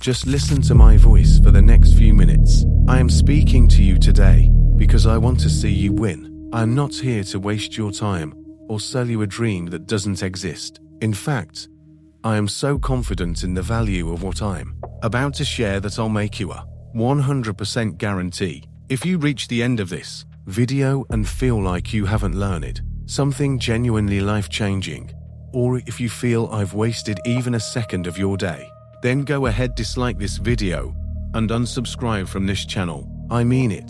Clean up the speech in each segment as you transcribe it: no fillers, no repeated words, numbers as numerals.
Just listen to my voice for the next few minutes. I am speaking to you today because I want to see you win. I am not here to waste your time or sell you a dream that doesn't exist. In fact, I am so confident in the value of what I'm about to share that I'll make you a 100% guarantee. If you reach the end of this video and feel like you haven't learned something genuinely life-changing, or if you feel I've wasted even a second of your day, then go ahead, dislike this video and unsubscribe from this channel. I mean it.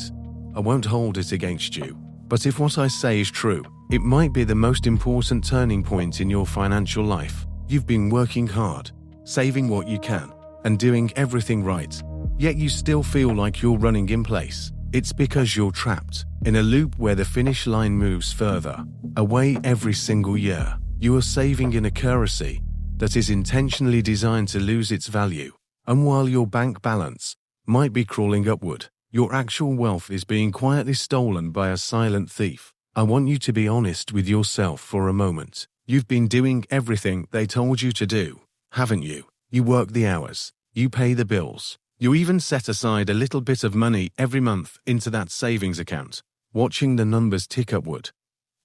I won't hold it against you. But if what I say is true, it might be the most important turning point in your financial life. You've been working hard, saving what you can, and doing everything right, yet you still feel like you're running in place. It's because you're trapped in a loop where the finish line moves further away every single year. You are saving in a currency that is intentionally designed to lose its value. And while your bank balance might be crawling upward, your actual wealth is being quietly stolen by a silent thief. I want you to be honest with yourself for a moment. You've been doing everything they told you to do, haven't you? You work the hours, you pay the bills, you even set aside a little bit of money every month into that savings account, watching the numbers tick upward.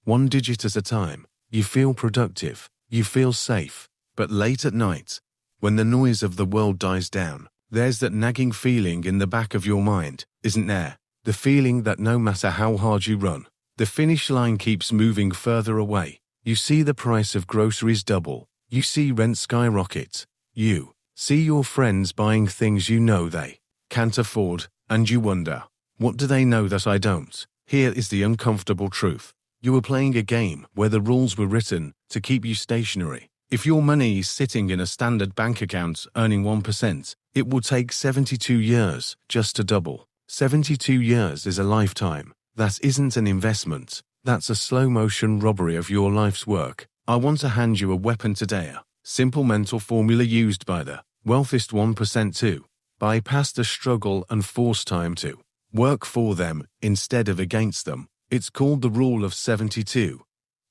One digit at a time, you feel productive, you feel safe. But late at night, when the noise of the world dies down, there's that nagging feeling in the back of your mind, isn't there? The feeling that no matter how hard you run, the finish line keeps moving further away. You see the price of groceries double. You see rent skyrocket. You see your friends buying things you know they can't afford, and you wonder, what do they know that I don't? Here is the uncomfortable truth. You were playing a game where the rules were written to keep you stationary. If your money is sitting in a standard bank account earning 1%, it will take 72 years just to double. 72 years is a lifetime. That isn't an investment. That's a slow-motion robbery of your life's work. I want to hand you a weapon today, a simple mental formula used by the wealthiest 1% to bypass the struggle and force time to work for them instead of against them. It's called the Rule of 72.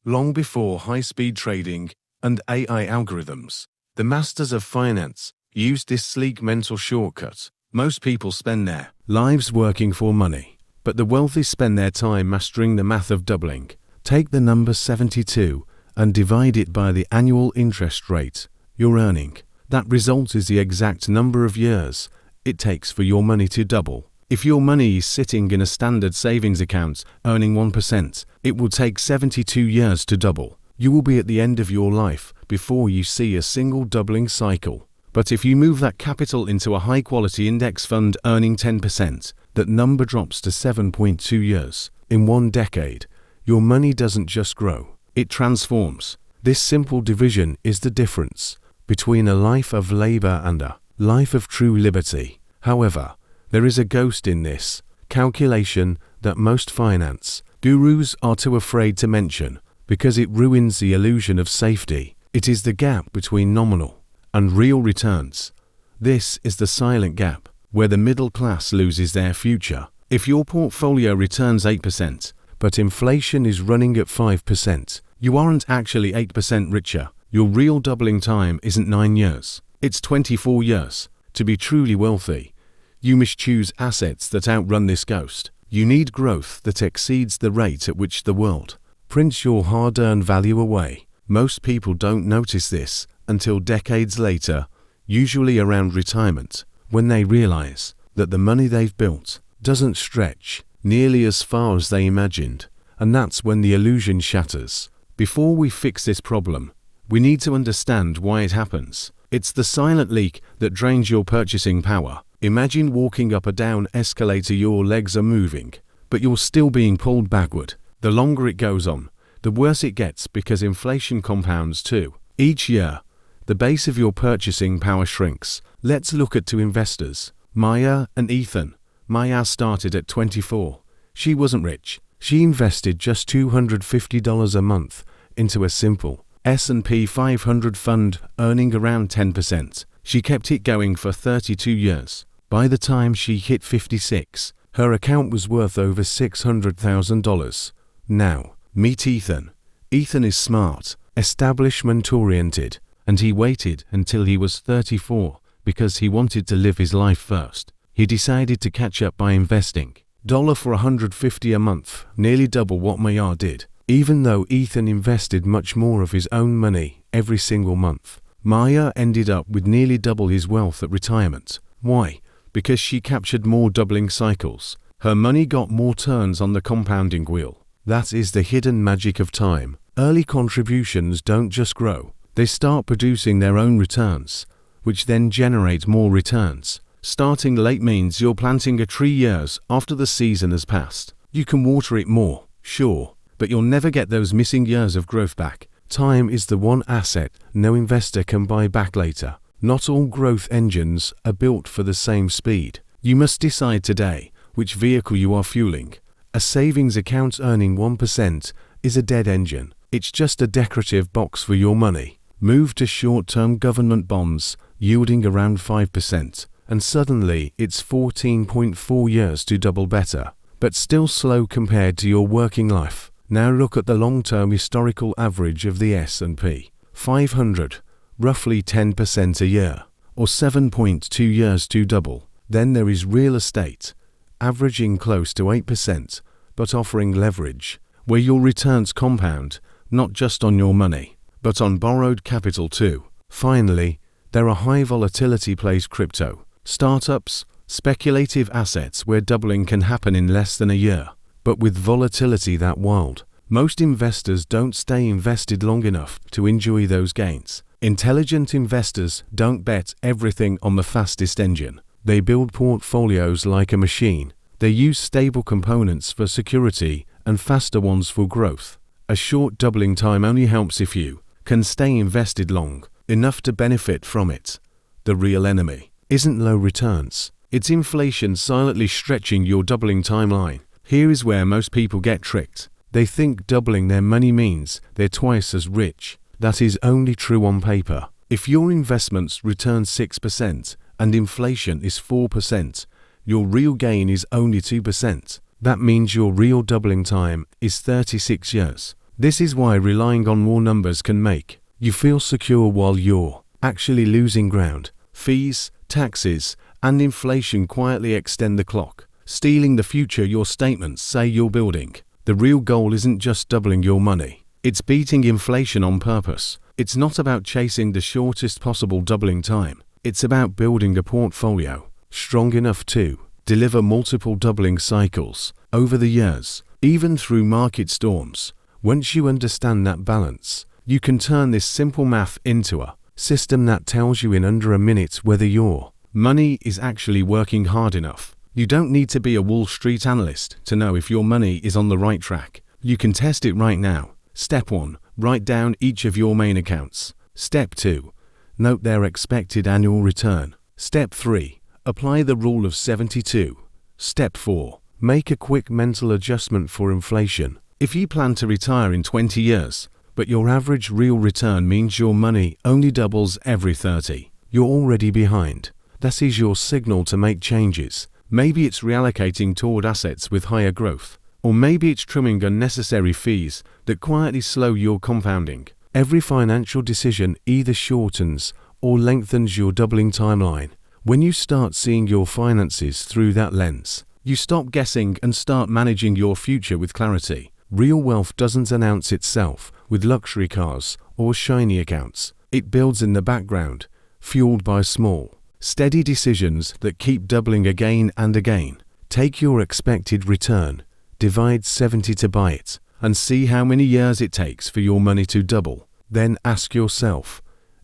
Long before high-speed trading and AI algorithms, the masters of finance used this sleek mental shortcut. Most people spend their lives working for money, but the wealthy spend their time mastering the math of doubling. Take the number 72 and divide it by the annual interest rate you're earning. That result is the exact number of years it takes for your money to double. If your money is sitting in a standard savings account earning 1%, it will take 72 years to double. You will be at the end of your life before you see a single doubling cycle. But if you move that capital into a high-quality index fund earning 10%, that number drops to 7.2 years. In 1 decade, your money doesn't just grow, it transforms. This simple division is the difference between a life of labor and a life of true liberty. However, there is a ghost in this calculation that most finance gurus are too afraid to mention, because it ruins the illusion of safety. It is the gap between nominal and real returns. This is the silent gap where the middle class loses their future. If your portfolio returns 8%, but inflation is running at 5%, you aren't actually 8% richer. Your real doubling time isn't 9 years, it's 24 years. To be truly wealthy, you must choose assets that outrun this ghost. You need growth that exceeds the rate at which the world prints your hard-earned value away. Most people don't notice this until decades later, usually around retirement, when they realize that the money they've built doesn't stretch nearly as far as they imagined, and that's when the illusion shatters. Before we fix this problem, we need to understand why it happens. It's the silent leak that drains your purchasing power. Imagine walking up a down escalator. Your legs are moving, but you're still being pulled backward. The longer it goes on, the worse it gets, because inflation compounds too. Each year, the base of your purchasing power shrinks. Let's look at two investors, Maya and Ethan. Maya started at 24. She wasn't rich. She invested just $250 a month into a simple S&P 500 fund, earning around 10%. She kept it going for 32 years. By the time she hit 56, her account was worth over $600,000. Now, meet Ethan. Ethan is smart, establishment-oriented, and he waited until he was 34 because he wanted to live his life first. He decided to catch up by investing. $1 for $150 a month, nearly double what Mayar did. Even though Ethan invested much more of his own money every single month, Mayar ended up with nearly double his wealth at retirement. Why? Because she captured more doubling cycles. Her money got more turns on the compounding wheel. That is the hidden magic of time. Early contributions don't just grow. They start producing their own returns, which then generate more returns. Starting late means you're planting a tree years after the season has passed. You can water it more, sure, but you'll never get those missing years of growth back. Time is the one asset no investor can buy back later. Not all growth engines are built for the same speed. You must decide today which vehicle you are fueling. A savings account earning 1% is a dead engine. It's just a decorative box for your money. Move to short-term government bonds yielding around 5%, and suddenly it's 14.4 years to double better, but still slow compared to your working life. Now look at the long-term historical average of the S&P 500, roughly 10% a year, or 7.2 years to double. Then there is real estate, averaging close to 8%, but offering leverage, where your returns compound, not just on your money, but on borrowed capital too. Finally, there are high volatility plays: crypto, startups, speculative assets where doubling can happen in less than a year. But with volatility that wild, most investors don't stay invested long enough to enjoy those gains. Intelligent investors don't bet everything on the fastest engine. They build portfolios like a machine. They use stable components for security and faster ones for growth. A short doubling time only helps if you can stay invested long enough to benefit from it. The real enemy isn't low returns. It's inflation silently stretching your doubling timeline. Here is where most people get tricked. They think doubling their money means they're twice as rich. That is only true on paper. If your investments return 6% and inflation is 4%, your real gain is only 2%. That means your real doubling time is 36 years. This is why relying on more numbers can make you feel secure while you're actually losing ground. Fees, taxes, and inflation quietly extend the clock, stealing the future your statements say you're building. The real goal isn't just doubling your money. It's beating inflation on purpose. It's not about chasing the shortest possible doubling time. It's about building a portfolio strong enough to deliver multiple doubling cycles over the years, even through market storms. Once you understand that balance, you can turn this simple math into a system that tells you in under a minute whether your money is actually working hard enough. You don't need to be a Wall Street analyst to know if your money is on the right track. You can test it right now. Step 1. Write down each of your main accounts. Step 2. Note their expected annual return. Step 3. Apply the rule of 72. Step 4. Make a quick mental adjustment for inflation. If you plan to retire in 20 years, but your average real return means your money only doubles every 30, you're already behind. That is your signal to make changes. Maybe it's reallocating toward assets with higher growth, or maybe it's trimming unnecessary fees that quietly slow your compounding. Every financial decision either shortens or lengthens your doubling timeline. When you start seeing your finances through that lens, you stop guessing and start managing your future with clarity. Real wealth doesn't announce itself with luxury cars or shiny accounts. It builds in the background, fueled by small, steady decisions that keep doubling again and again. Take your expected return, divide 70 to buy it, and see how many years it takes for your money to double. Then ask yourself,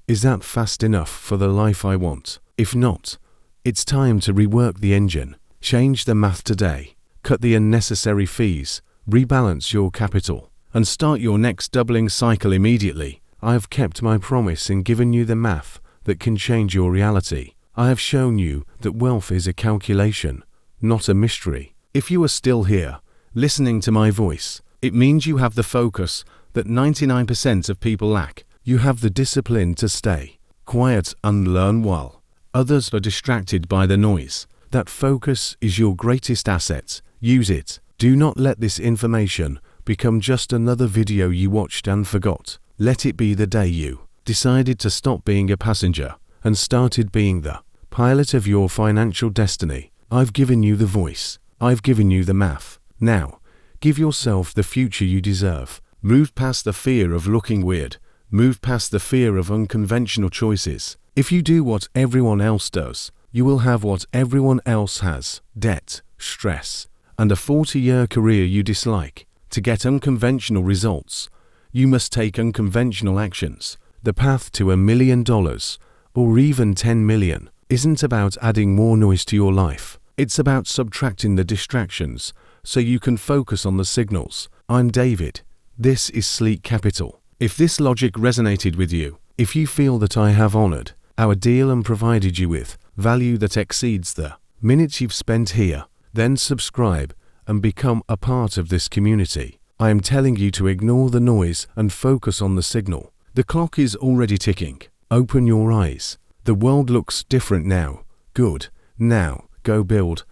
is that fast enough for the life I want? If not, it's time to rework the engine. Change the math today. Cut the unnecessary fees, rebalance your capital, and start your next doubling cycle immediately. I have kept my promise and given you the math that can change your reality. I have shown you that wealth is a calculation, not a mystery. If you are still here, listening to my voice, it means you have the focus that 99% of people lack. You have the discipline to stay quiet and learn while others are distracted by the noise. That focus is your greatest asset. Use it. Do not let this information become just another video you watched and forgot. Let it be the day you decided to stop being a passenger and started being the pilot of your financial destiny. I've given you the voice. I've given you the math. Now, give yourself the future you deserve. Move past the fear of looking weird. Move past the fear of unconventional choices. If you do what everyone else does, you will have what everyone else has: debt, stress, and a 40-year career you dislike. To get unconventional results, you must take unconventional actions. The path to $1 million, or even 10 million, isn't about adding more noise to your life. It's about subtracting the distractions so you can focus on the signals. I'm David. This is Sleek Capital. If this logic resonated with you, if you feel that I have honored our deal and provided you with value that exceeds the minutes you've spent here, then subscribe and become a part of this community. I am telling you to ignore the noise and focus on the signal. The clock is already ticking. Open your eyes. The world looks different now. Good. Now, go build